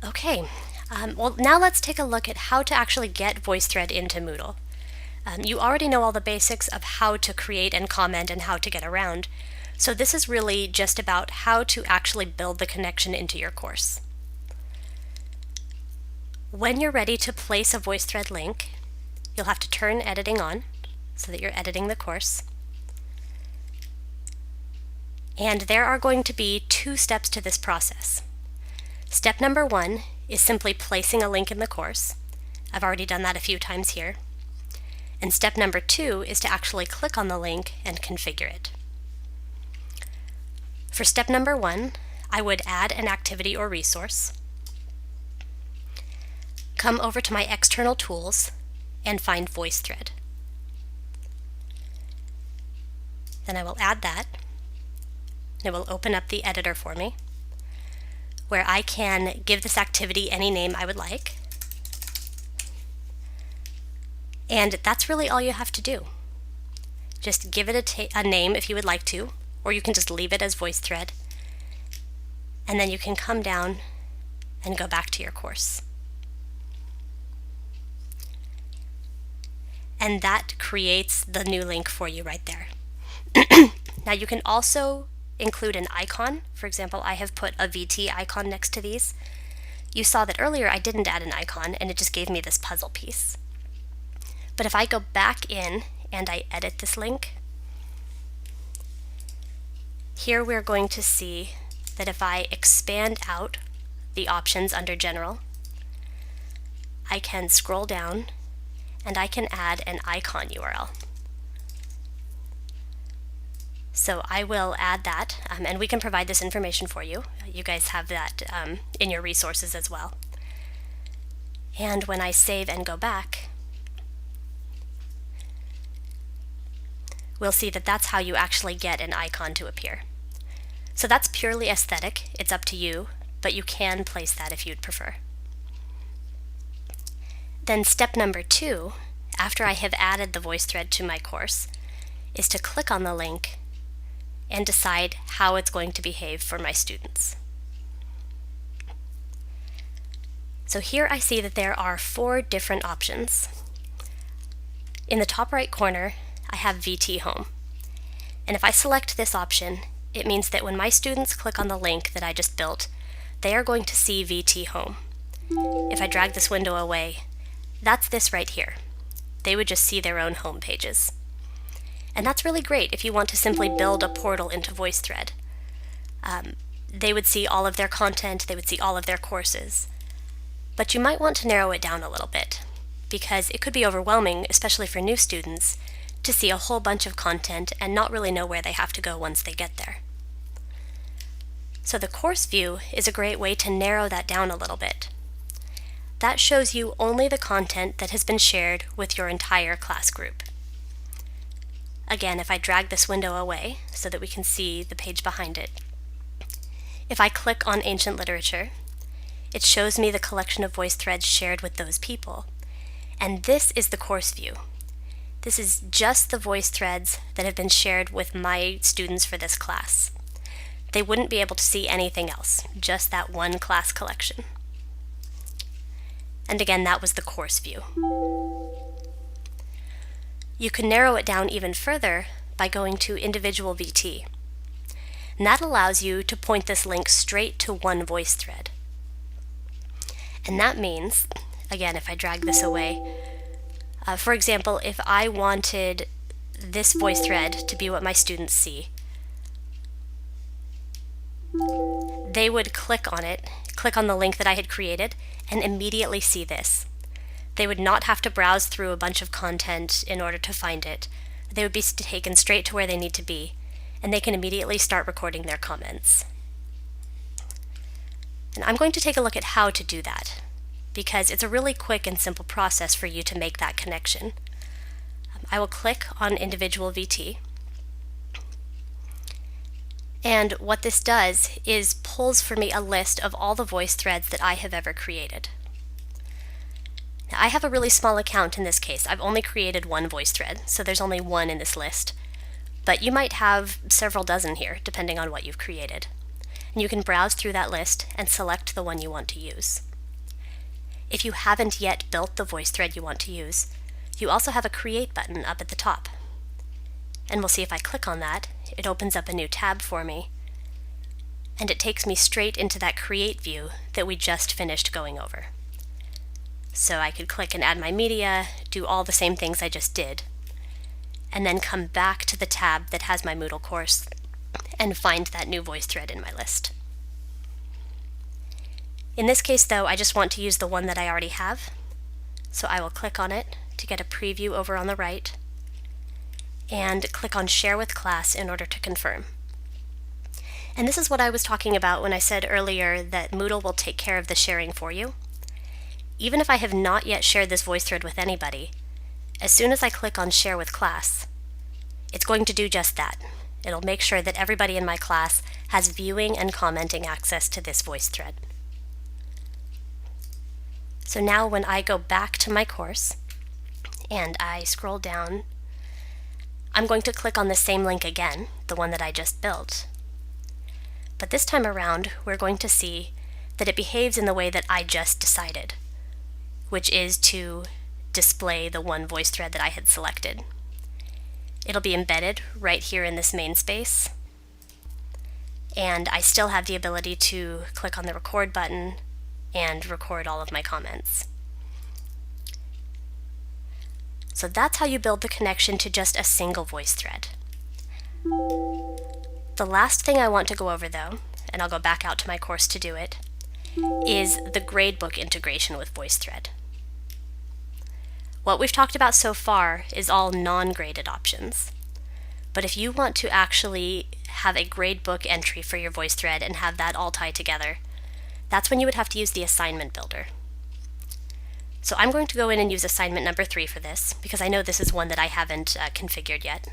Okay, well now let's take a look at how to actually get VoiceThread into Moodle. You already know all the basics of how to create and comment and how to get around, so this is really just about how to actually build the connection into your course. When you're ready to place a VoiceThread link, you'll have to turn editing on so that you're editing the course. And there are going to be 2 steps to this process. Step number 1 is simply placing a link in the course. I've already done that a few times here. And step number 2 is to actually click on the link and configure it. For step number 1, I would add an activity or resource, come over to my external tools, and find VoiceThread. Then I will add that. It will open up the editor for me, where I can give this activity any name I would like. And that's really all you have to do. Just give it a name if you would like to, or you can just leave it as VoiceThread. And then you can come down and go back to your course. And that creates the new link for you right there. Now you can also include an icon. For example, I have put a VT icon next to these. You saw that earlier I didn't add an icon and it just gave me this puzzle piece. But if I go back in and I edit this link, here we're going to see that if I expand out the options under General, I can scroll down and I can add an icon URL. So I will add that, and we can provide this information for you. You guys have that in your resources as well. And when I save and go back, we'll see that that's how you actually get an icon to appear. So that's purely aesthetic. It's up to you, but you can place that if you'd prefer. Then step number 2, after I have added the VoiceThread to my course, is to click on the link and decide how it's going to behave for my students. So here I see that there are 4 different options. In the top right corner, I have VT Home. And if I select this option, it means that when my students click on the link that I just built, they are going to see VT Home. If I drag this window away, that's this right here. They would just see their own home pages. And that's really great if you want to simply build a portal into VoiceThread. They would see all of their content, they would see all of their courses. But you might want to narrow it down a little bit, because it could be overwhelming, especially for new students, to see a whole bunch of content and not really know where they have to go once they get there. So the course view is a great way to narrow that down a little bit. That shows you only the content that has been shared with your entire class group. Again, if I drag this window away so that we can see the page behind it, if I click on Ancient Literature, it shows me the collection of VoiceThreads shared with those people. And this is the course view. This is just the VoiceThreads that have been shared with my students for this class. They wouldn't be able to see anything else, just that one class collection. And again, that was the course view. You can narrow it down even further by going to Individual VT. And that allows you to point this link straight to one VoiceThread. And that means, again, if I drag this away, for example, if I wanted this VoiceThread to be what my students see, they would click on it, click on the link that I had created, and immediately see this. They would not have to browse through a bunch of content in order to find it. They would be taken straight to where they need to be, and they can immediately start recording their comments. And I'm going to take a look at how to do that, because it's a really quick and simple process for you to make that connection. I will click on Individual VT, and what this does is pulls for me a list of all the VoiceThreads that I have ever created. Now, I have a really small account in this case. I've only created one VoiceThread, so there's only one in this list. But you might have several dozen here, depending on what you've created. And you can browse through that list and select the one you want to use. If you haven't yet built the VoiceThread you want to use, you also have a Create button up at the top. And we'll see if I click on that, it opens up a new tab for me, and it takes me straight into that Create view that we just finished going over. So I could click and add my media, do all the same things I just did, and then come back to the tab that has my Moodle course and find that new VoiceThread in my list. In this case, though, I just want to use the one that I already have, so I will click on it to get a preview over on the right, and click on Share with Class in order to confirm. And this is what I was talking about when I said earlier that Moodle will take care of the sharing for you. Even if I have not yet shared this VoiceThread with anybody, as soon as I click on Share with Class, it's going to do just that. It'll make sure that everybody in my class has viewing and commenting access to this VoiceThread. So now when I go back to my course and I scroll down, I'm going to click on the same link again, the one that I just built. But this time around, we're going to see that it behaves in the way that I just decided, which is to display the one VoiceThread that I had selected. It'll be embedded right here in this main space, and I still have the ability to click on the record button and record all of my comments. So that's how you build the connection to just a single VoiceThread. The last thing I want to go over, though, and I'll go back out to my course to do it, is the Gradebook integration with VoiceThread. What we've talked about so far is all non-graded options. But if you want to actually have a gradebook entry for your VoiceThread and have that all tie together, that's when you would have to use the assignment builder. So I'm going to go in and use assignment number 3 for this, because I know this is one that I haven't configured yet.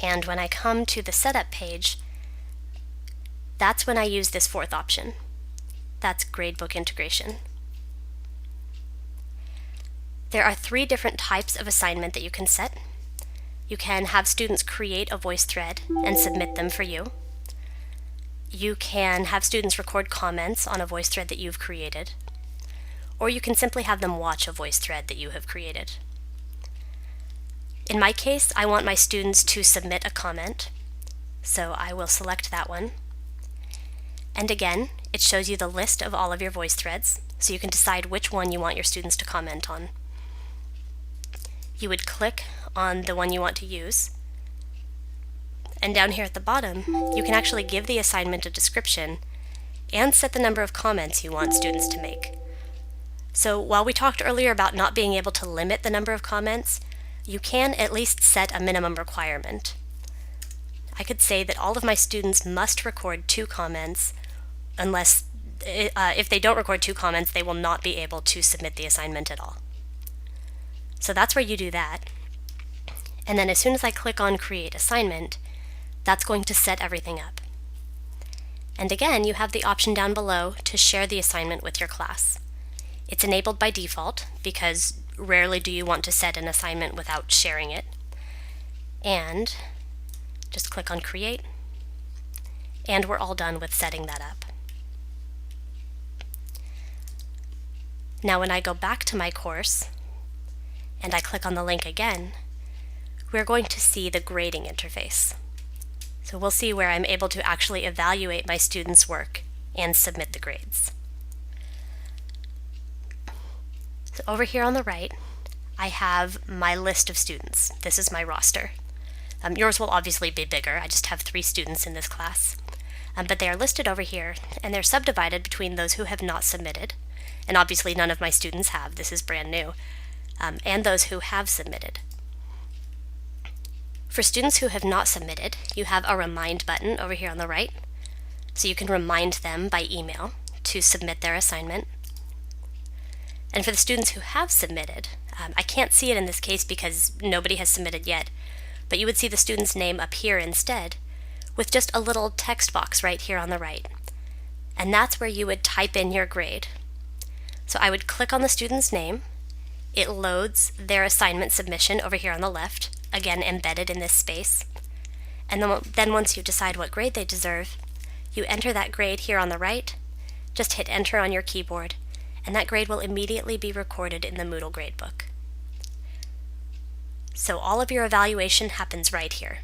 And when I come to the setup page, that's when I use this 4th option. That's Gradebook Integration. There are 3 different types of assignment that you can set. You can have students create a VoiceThread and submit them for you. You can have students record comments on a VoiceThread that you've created, or you can simply have them watch a VoiceThread that you have created. In my case, I want my students to submit a comment, so I will select that one. And again, it shows you the list of all of your VoiceThreads, so you can decide which one you want your students to comment on. You would click on the one you want to use, and down here at the bottom, you can actually give the assignment a description and set the number of comments you want students to make. So while we talked earlier about not being able to limit the number of comments, you can at least set a minimum requirement. I could say that all of my students must record 2 comments, unless if they don't record 2 comments, they will not be able to submit the assignment at all. So that's where you do that. And then as soon as I click on Create Assignment, that's going to set everything up. And again, you have the option down below to share the assignment with your class. It's enabled by default because rarely do you want to set an assignment without sharing it. And just click on Create, and we're all done with setting that up. Now when I go back to my course and I click on the link again, we're going to see the grading interface. So we'll see where I'm able to actually evaluate my students' work and submit the grades. So over here on the right, I have my list of students. This is my roster. Yours will obviously be bigger. I just have 3 students in this class. But they are listed over here, and they're subdivided between those who have not submitted, and obviously none of my students have, this is brand new, and those who have submitted. For students who have not submitted, you have a Remind button over here on the right, so you can remind them by email to submit their assignment. And for the students who have submitted, I can't see it in this case because nobody has submitted yet, but you would see the student's name appear instead with just a little text box right here on the right. And that's where you would type in your grade. So I would click on the student's name, it loads their assignment submission over here on the left, again embedded in this space, and then once you decide what grade they deserve, you enter that grade here on the right, Just hit enter on your keyboard, and that grade will immediately be recorded in the Moodle gradebook. So all of your evaluation happens right here.